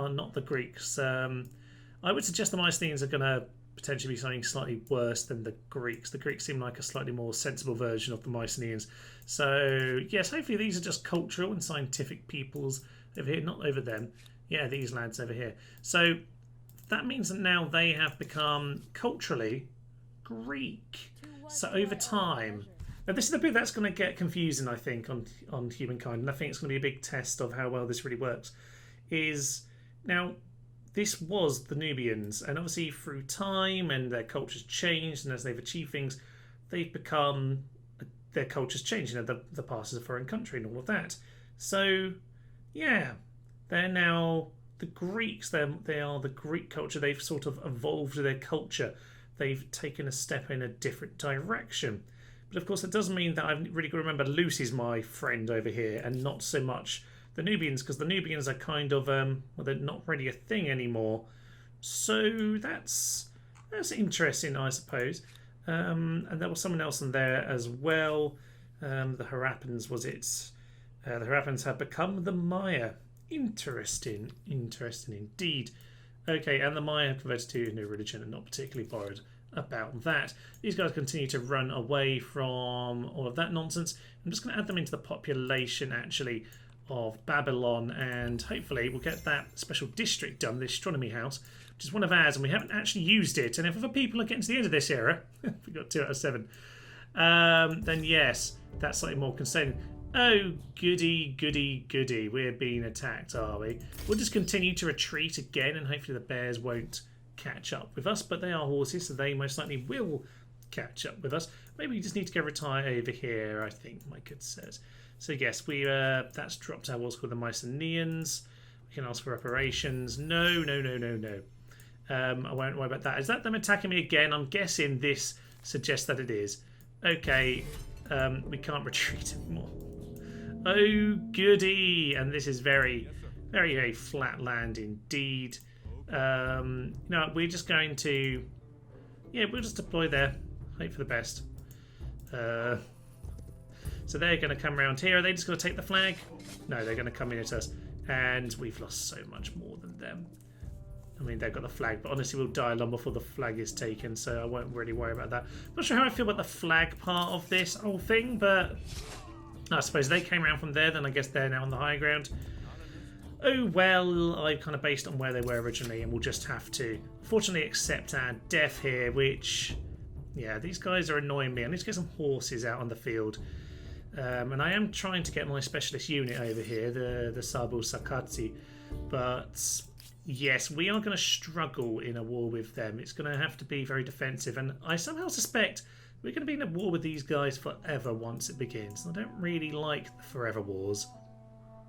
A: not the Greeks. I would suggest the Mycenaeans are going to potentially be something slightly worse than the Greeks. The Greeks seem like a slightly more sensible version of the Mycenaeans. So, yes, hopefully these are just cultural and scientific peoples over here, not over them. Yeah, these lads over here. So, that means that now they have become culturally Greek. So over time, now this is the bit that's going to get confusing, I think, on Humankind, and I think it's going to be a big test of how well this really works. Is now this was the Nubians, and obviously through time and their cultures changed, and as they've achieved things, they've become their cultures changed. You know, the past is a foreign country and all of that. So yeah, they're now the Greeks. They are the Greek culture. They've sort of evolved their culture. They've taken a step in a different direction. But of course, that doesn't mean that I've really got to remember Lucy's my friend over here and not so much the Nubians, because the Nubians are kind of, well, they're not really a thing anymore. So that's interesting, I suppose. And there was someone else in there as well. The Harappans, was it? The Harappans have become the Maya. Interesting indeed. Okay, and the Maya have converted to new religion and not particularly bothered about that. These guys continue to run away from all of that nonsense. I'm just going to add them into the population, actually, of Babylon, and hopefully we'll get that special district done, the astronomy house, which is one of ours, and we haven't actually used it. And if other people are getting to the end of this era, we got 2 out of 7, then yes, that's slightly more concerning. Oh, goody. We're being attacked, are we? We'll just continue to retreat again, and hopefully the bears won't catch up with us. But they are horses, so they most likely will catch up with us. Maybe we just need to go retire over here, I think my good says. So yes, that's dropped our wars called the Mycenaeans. We can ask for reparations. No. I won't worry about that. Is that them attacking me again? I'm guessing this suggests that it is. Okay, we can't retreat anymore. Oh, goody. And this is very, very flat land indeed. No, we're just going to... Yeah, we'll just deploy there. Hope for the best. So they're going to come around here. Are they just going to take the flag? No, they're going to come in at us. And we've lost so much more than them. I mean, they've got the flag, but honestly, we'll die long before the flag is taken, so I won't really worry about that. I'm not sure how I feel about the flag part of this whole thing, but... I suppose they came around from there, then I guess they're now on the high ground. Oh well, I kind of based on where they were originally, and we'll just have to, fortunately, accept our death here, which, yeah, these guys are annoying me. I need to get some horses out on the field. And I am trying to get my specialist unit over here, the Sabu Sakatsi, but yes, we are going to struggle in a war with them. It's going to have to be very defensive, and I somehow suspect we're going to be in a war with these guys forever once it begins. I don't really like the forever wars.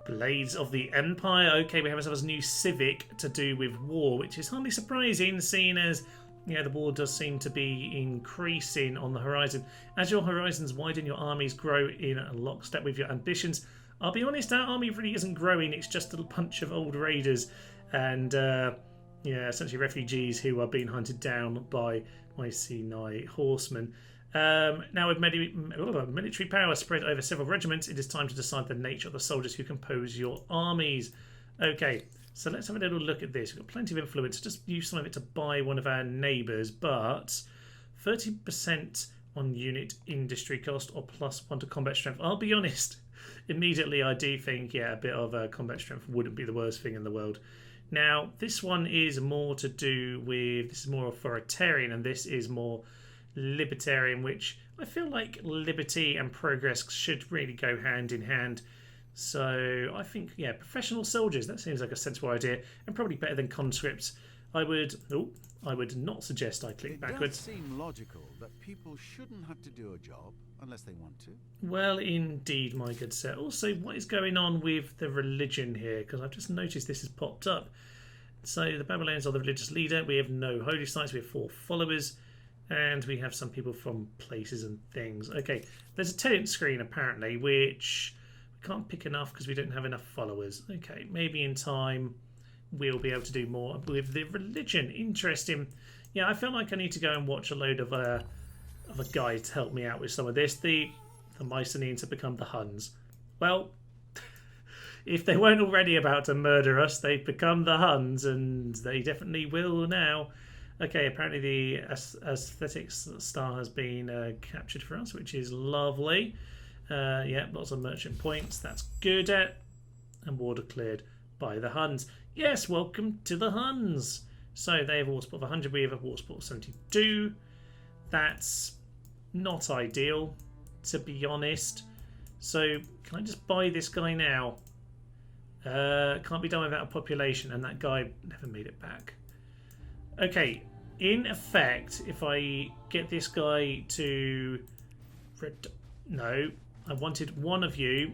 A: Blades of the Empire. Okay, we have ourselves a new civic to do with war, which is hardly surprising, seeing as Yeah, the war does seem to be increasing on the horizon. As your horizons widen, your armies grow in lockstep with your ambitions. I'll be honest, our army really isn't growing. It's just a bunch of old raiders and, yeah, essentially refugees who are being hunted down by Mycenaean horsemen. Now, with military power spread over several regiments, it is time to decide the nature of the soldiers who compose your armies. Okay, so let's have a little look at this. We've got plenty of influence. Just use some of it to buy one of our neighbours, but 30% on unit industry cost or +1 to combat strength. I'll be honest, immediately I do think, yeah, a bit of combat strength wouldn't be the worst thing in the world. Now, this one is more to do with, this is more authoritarian and this is more libertarian, which I feel like liberty and progress should really go hand in hand. So I think, yeah, professional soldiers, that seems like a sensible idea and probably better than conscripts. I would not suggest I click backwards.
B: It does seem logical that people shouldn't have to do a job unless they want to.
A: Well, indeed, my good sir. Also, what is going on with the religion here? Because I've just noticed this has popped up. So the Babylonians are the religious leader. We have no holy sites. We have 4 followers. And we have some people from places and things. Okay, there's a tenant screen apparently, which we can't pick enough because we don't have enough followers. Okay, maybe in time we'll be able to do more with the religion. Interesting. Yeah, I feel like I need to go and watch a load of a guy to help me out with some of this. The Mycenaeans have become the Huns. Well, if they weren't already about to murder us, they've become the Huns, and they definitely will now. Okay, apparently the aesthetics star has been captured for us, which is lovely. Yeah, lots of merchant points. That's good. And war declared by the Huns. Yes, welcome to the Huns. So they have a war support of 100. We have a war support of 72. That's not ideal, to be honest. So can I just buy this guy now? Can't be done without a population, and that guy never made it back. Okay, in effect, if I get this guy to... No, I wanted one of you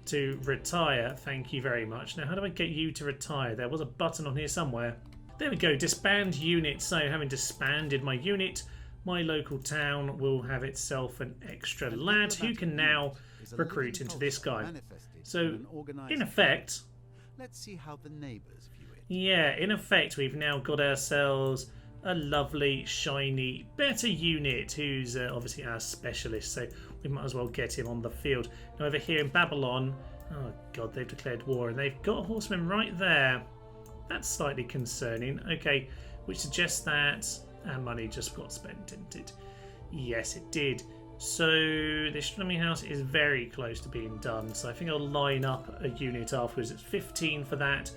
A: to retire. Thank you very much. Now, how do I get you to retire? There was a button on here somewhere. There we go, disband unit. So, having disbanded my unit, my local town will have itself an extra lad who can now recruit into this guy. So, in effect...
B: Let's see how the neighbours view it.
A: Yeah, in effect, we've now got ourselves a lovely, shiny, better unit who's obviously our specialist, so we might as well get him on the field. Now, over here in Babylon, oh god, they've declared war, and they've got horsemen right there. That's slightly concerning. Okay, which suggests that our money just got spent, didn't it? Yes, it did. So the astronomy house is very close to being done, so I think I'll line up a unit afterwards. It's 15 for that,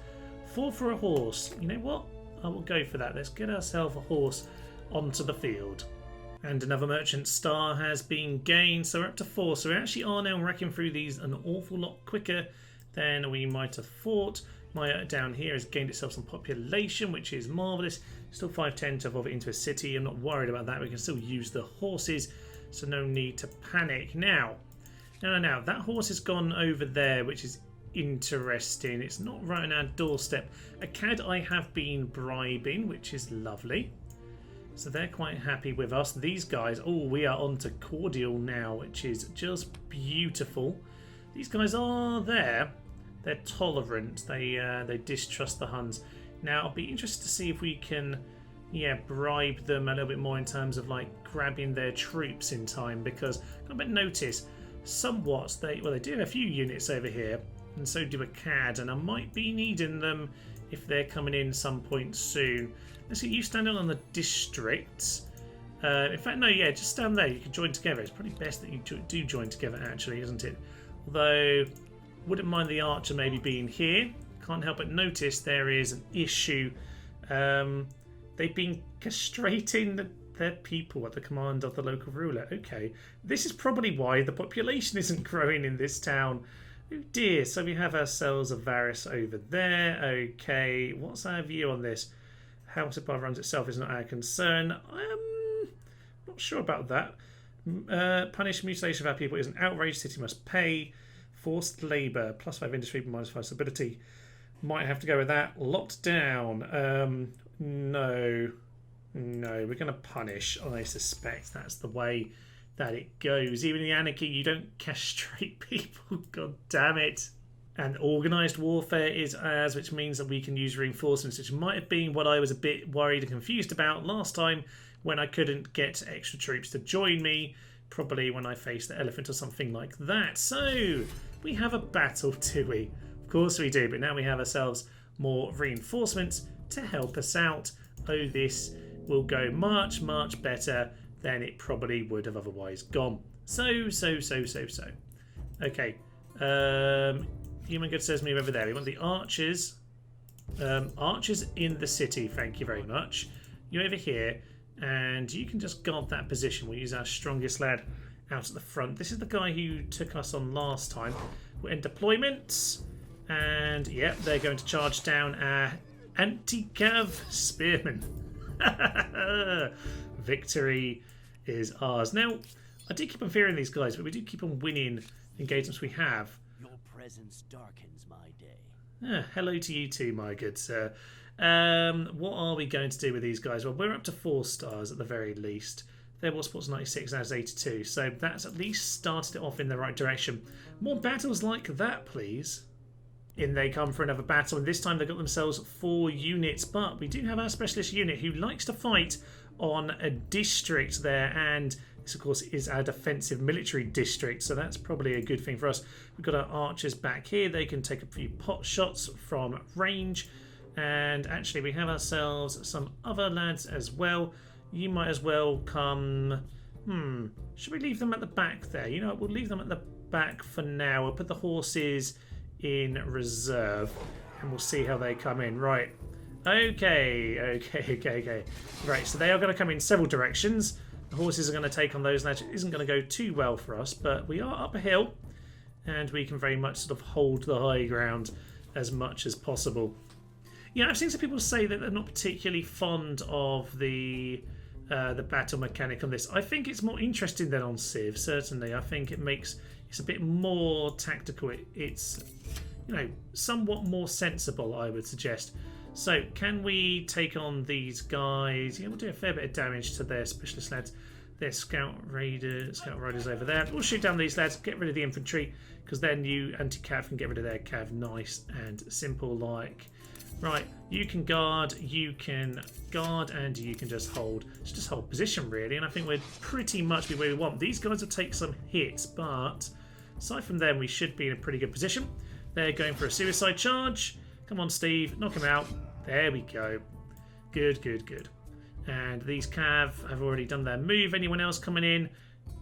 A: 4 for a horse. You know what? I will go for that. Let's get ourselves a horse onto the field. And another merchant star has been gained, so we're up to 4. So we actually are now racking through these an awful lot quicker than we might have thought. My down here has gained itself some population, which is marvellous. Still 510 to evolve it into a city. I'm not worried about that. We can still use the horses, so no need to panic. Now, that horse has gone over there, which is interesting. It's not right on our doorstep. A cad I have been bribing, which is lovely. So they're quite happy with us. These guys, oh, we are on to cordial now, which is just beautiful. These guys are there. They're tolerant. They distrust the Huns. Now, I'll be interested to see if we can, yeah, bribe them a little bit more in terms of like grabbing their troops in time, because I bet notice somewhat they do have a few units over here, and so do a cad, and I might be needing them if they're coming in some point soon. Let's get you standing on the districts. In fact, no, yeah, just stand there. You can join together. It's probably best that you do join together, actually, isn't it? Although, wouldn't mind the archer maybe being here. Can't help but notice there is an issue. They've been castrating their people at the command of the local ruler. Okay, this is probably why the population isn't growing in this town. Oh dear, so we have ourselves a Varus over there. Okay, what's our view on this? How supply runs itself is not our concern. I'm not sure about that. Punish mutilation of our people is an outrage. City must pay. Forced labour, +5 industry, -5 stability. Might have to go with that. Locked down. No. No, we're going to punish. I suspect that's the way that it goes. Even in the anarchy, you don't castrate people. God damn it. And organised warfare is as, which means that we can use reinforcements, which might have been what I was a bit worried and confused about last time when I couldn't get extra troops to join me, probably when I faced the elephant or something like that. So, we have a battle, do we? Of course we do, but now we have ourselves more reinforcements to help us out. Oh, this will go much, much better than it probably would have otherwise gone. So. Okay. Human good says move over there. We want the archers. Archers in the city, thank you very much. You over here, and you can just guard that position. We'll use our strongest lad out at the front. This is the guy who took us on last time. We're in deployment, and yep, they're going to charge down our anti-cav spearmen. Victory is ours. Now, I do keep on fearing these guys, but we do keep on winning engagements we have.
C: Your presence darkens my day.
A: Hello to you too, my good sir. What are we going to do with these guys? Well, we're up to 4 stars at the very least. Their war sport's 96, ours 82, so that's at least started it off in the right direction. More battles like that, please. In they come for another battle, and this time they've got themselves 4 units, but we do have our specialist unit who likes to fight on a district there, and this of course is our defensive military district, so that's probably a good thing for us. We've got our archers back here. They can take a few pot shots from range, and actually we have ourselves some other lads as well. You might as well come... should we leave them at the back there? You know what, we'll leave them at the back for now. We'll put the horses in reserve and we'll see how they come in. Right. Okay. Right, so they are going to come in several directions. The horses are going to take on those, and that isn't going to go too well for us, but we are up a hill and we can very much sort of hold the high ground as much as possible. Yeah, I've seen some people say that they're not particularly fond of the battle mechanic on this. I think it's more interesting than on Civ, certainly. I think it's a bit more tactical. It's, you know, somewhat more sensible, I would suggest. So, can we take on these guys? Yeah, we'll do a fair bit of damage to their specialist lads. Their scout riders over there. We'll shoot down these lads, get rid of the infantry, because then you anti-cav can get rid of their cav. Nice and simple like. Right, you can guard, and you can just hold. It's just hold position, really, and I think we're pretty much where we want. These guys will take some hits, but aside from them, we should be in a pretty good position. They're going for a suicide charge. Come on, Steve, knock him out. There we go. Good. And these cav have already done their move. Anyone else coming in?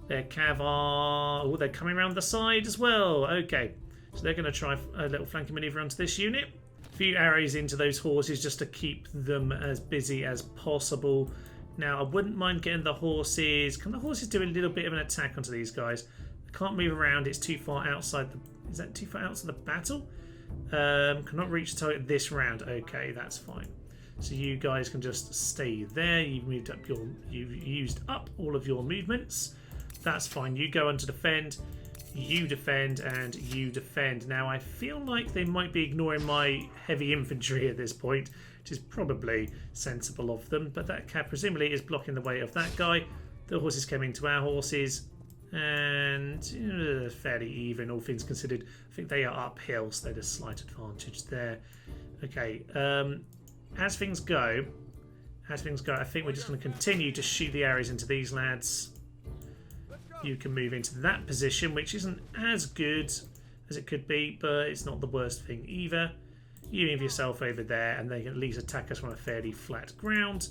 A: Their cav are... Oh, they're coming around the side as well. Okay, so they're going to try a little flanking manoeuvre onto this unit. A few arrows into those horses just to keep them as busy as possible. Now, I wouldn't mind getting the horses... Can the horses do a little bit of an attack onto these guys? They can't move around. It's too far outside the... Is that too far outside the battle? Cannot reach the target this round. Okay, that's fine. So you guys can just stay there. You've used up all of your movements. That's fine. You go on to defend. You defend and you defend. Now I feel like they might be ignoring my heavy infantry at this point, which is probably sensible of them. But that cat presumably is blocking the way of that guy. The horses came into our horses. And fairly even, all things considered. I think they are uphill, so there's a slight advantage there. Okay, as things go, I think we're just going to continue to shoot the arrows into these lads. You can move into that position, which isn't as good as it could be, but it's not the worst thing either. You move yourself over there, and they can at least attack us from a fairly flat ground.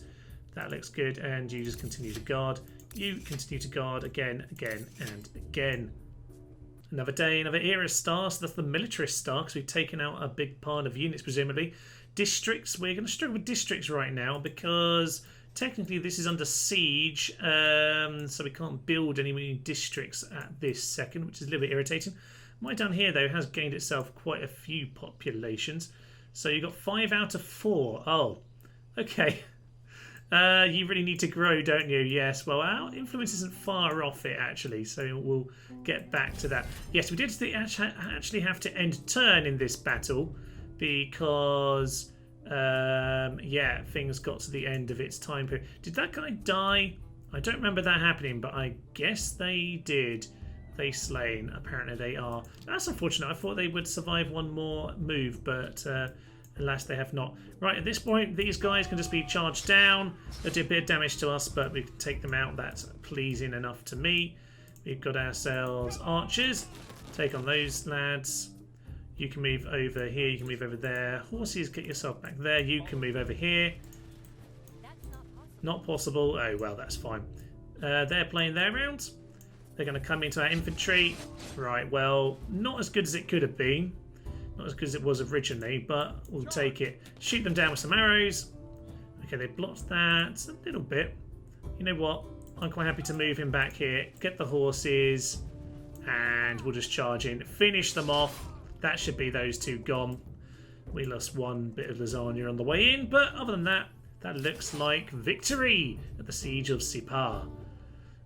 A: That looks good, and you just continue to guard. You continue to guard again, and again. Another day, another era star. So that's the militarist star, because we've taken out a big part of units, presumably. Districts, we're going to struggle with districts right now, because technically this is under siege, so we can't build any new districts at this second, which is a little bit irritating. My down here, though, has gained itself quite a few populations. So you've got 5 out of 4. Oh, okay. You really need to grow, don't you? Yes, well, our influence isn't far off it, actually, so we'll get back to that. Yes, we did actually have to end turn in this battle, because Yeah, things got to the end of its time period. Did that guy die? I don't remember that happening, but I guess they did. They slain. Apparently they are. That's unfortunate. I thought they would survive one more move, but alas, they have not. Right, at this point, these guys can just be charged down. They do a bit of damage to us, but we can take them out. That's pleasing enough to me. We've got ourselves archers. Take on those lads. You can move over here. You can move over there. Horses, get yourself back there. You can move over here. Not possible. Oh, well, that's fine. They're playing their rounds. They're going to come into our infantry. Right, well, not as good as it could have been. Not as good as it was originally, but we'll take it. Shoot them down with some arrows. Okay, they blocked that a little bit. You know what? I'm quite happy to move him back here. Get the horses. And we'll just charge in. Finish them off. That should be those two gone. We lost one bit of lasagna on the way in, but other than that, that looks like victory at the Siege of Sipar.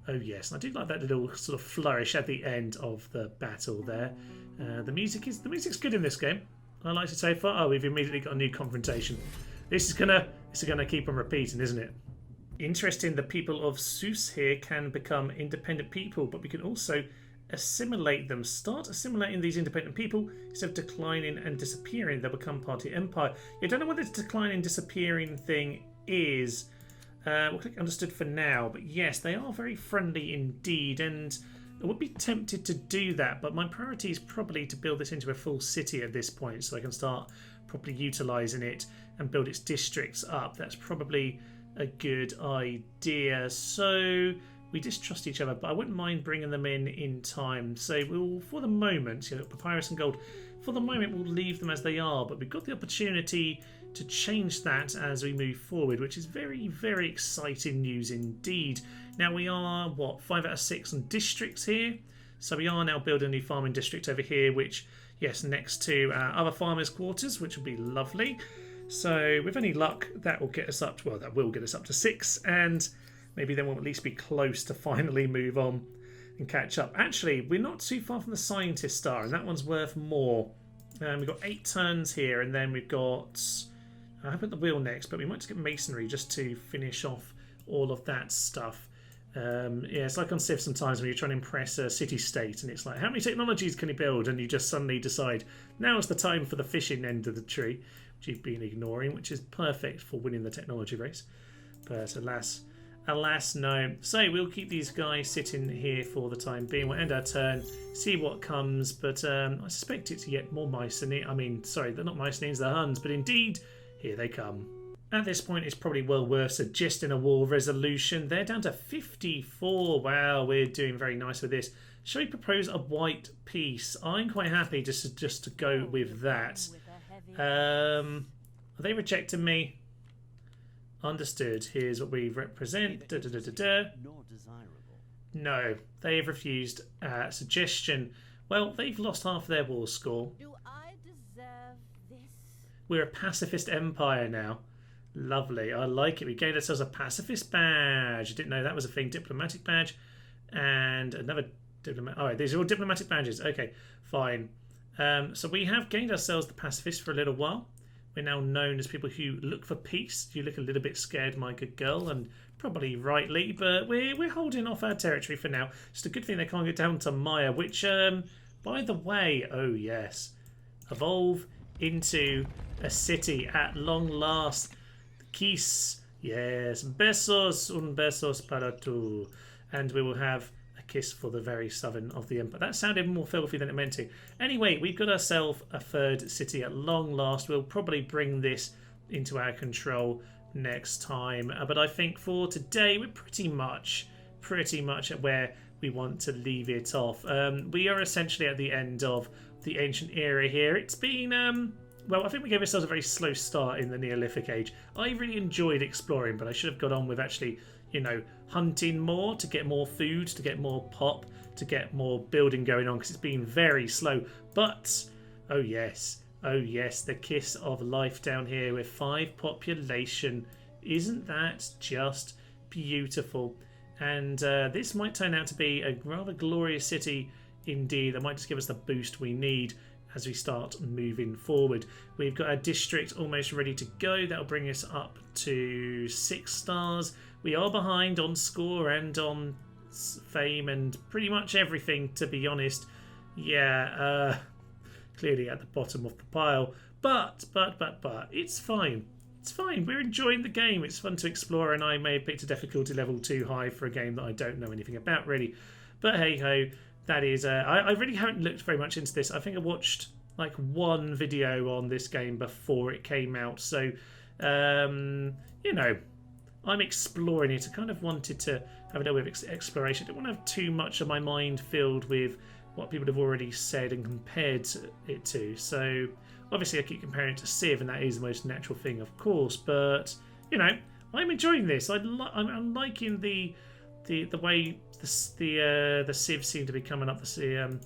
A: Oh yes, and I do like that little sort of flourish at the end of the battle there. The music's good in this game. I like it so far. Oh, we've immediately got a new confrontation. This is gonna keep on repeating, isn't it? Interesting. The people of Sus here can become independent people, but we can also assimilate them. Start assimilating these independent people instead of declining and disappearing. They'll become part of the empire. You don't know what this declining, disappearing thing is. We'll click understood for now, but yes, they are very friendly indeed, and I would be tempted to do that, but my priority is probably to build this into a full city at this point so I can start properly utilising it and build its districts up. That's probably a good idea. So we distrust each other, but I wouldn't mind bringing them in time. So we'll, for the moment, papyrus and gold, for the moment we'll leave them as they are, but we've got the opportunity to change that as we move forward, which is very, very exciting news indeed. Now we are, 5 out of 6 on districts here. So we are now building a new farming district over here, which, yes, next to our other farmers' quarters, which will be lovely. So with any luck, that will get us up to, that will get us up to 6, and maybe then we'll at least be close to finally move on and catch up. Actually, we're not too far from the scientist star, and that one's worth more. We've got 8 turns here, and then we've got, I put the wheel next, but we might just get masonry just to finish off all of that stuff. Yeah, it's like on Civ sometimes when you're trying to impress a city-state, and it's like, how many technologies can you build? And you just suddenly decide, now's the time for the fishing end of the tree, which you've been ignoring, which is perfect for winning the technology race. But alas, no. So we'll keep these guys sitting here for the time being. We'll end our turn, see what comes, but I suspect it's yet more Mycenaeans. I mean, sorry, they're not Mycenaeans, they're Huns, but indeed, here they come. At this point, it's probably well worth suggesting a war resolution. They're down to 54. Wow, we're doing very nice with this. Shall we propose a white peace? I'm quite happy just to go with that. Are they rejecting me? Understood. Here's what we represent. No, they have refused suggestion. Well, they've lost half their war score.
D: Do I deserve this?
A: We're a pacifist empire now. Lovely. I like it. We gained ourselves a pacifist badge. I didn't know that was a thing. Diplomatic badge. And another diplomat. All right, these are all diplomatic badges. Okay, fine. So we have gained ourselves the pacifist for a little while. We're now known as people who look for peace. You look a little bit scared, my good girl, and probably rightly, but we're holding off our territory for now. It's a good thing they can't get down to Maya, which, by the way, oh yes, evolve into a city at long last. Kiss, yes, besos, un besos para tu. And we will have a kiss for the very southern of the empire. That sounded more filthy than it meant to. Anyway, we've got ourselves a third city at long last. We'll probably bring this into our control next time. But I think for today, we're pretty much at where we want to leave it off. We are essentially at the end of the ancient era here. It's been... well, I think we gave ourselves a very slow start in the Neolithic Age. I really enjoyed exploring, but I should have got on with actually, hunting more to get more food, to get more pop, to get more building going on, because it's been very slow. But, oh yes, the kiss of life down here with 5 population. Isn't that just beautiful? And this might turn out to be a rather glorious city indeed. That might just give us the boost we need. as we start moving forward. We've got our district almost ready to go. That'll bring us up to 6 stars. We are behind on score and on fame and pretty much everything, to be honest. Yeah, clearly at the bottom of the pile. But it's fine. It's fine. We're enjoying the game. It's fun to explore, and I may have picked a difficulty level too high for a game that I don't know anything about, really. But hey ho, that is... I really haven't looked very much into this. I think I watched like one video on this game before it came out. So, you know, I'm exploring it. I kind of wanted to have a little bit of exploration. I don't want to have too much of my mind filled with what people have already said and compared it to. So obviously I keep comparing it to Civ, and that is the most natural thing, of course. But you know, I'm enjoying this. I'm liking the way the Civ seem to be coming up. The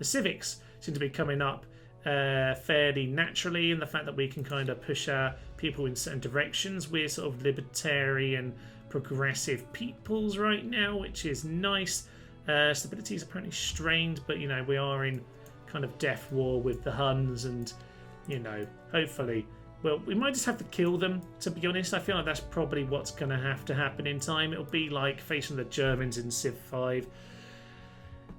A: Civics seem to be coming up fairly naturally, and the fact that we can kind of push our people in certain directions. We're sort of libertarian, progressive peoples right now, which is nice. Stability is apparently strained, but you know, we are in kind of death war with the Huns, and you know, hopefully, well, we might just have to kill them, to be honest. I feel like that's probably what's going to have to happen in time. It'll be like facing the Germans in Civ 5.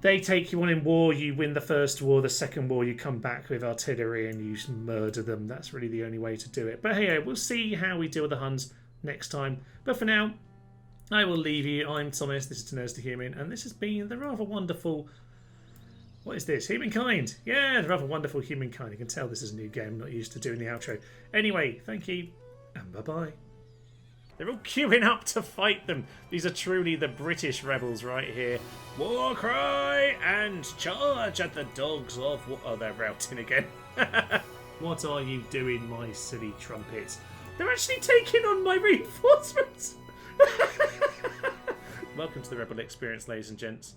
A: They take you on in war, you win the first war, the second war you come back with artillery and you murder them. That's really the only way to do it. But hey, we'll see how we deal with the Huns next time. But for now, I will leave you. I'm Thomas, this is To Nerds to Human, and this has been the rather wonderful... What is this? Humankind! Yeah, the rather wonderful Humankind. You can tell this is a new game, I'm not used to doing the outro. Anyway, thank you, and bye-bye. They're all queuing up to fight them. These are truly the British rebels right here. War cry and charge at the dogs of... Oh, they're routing again. What are you doing, my silly trumpets? They're actually taking on my reinforcements. Welcome to the Rebel Experience, ladies and gents.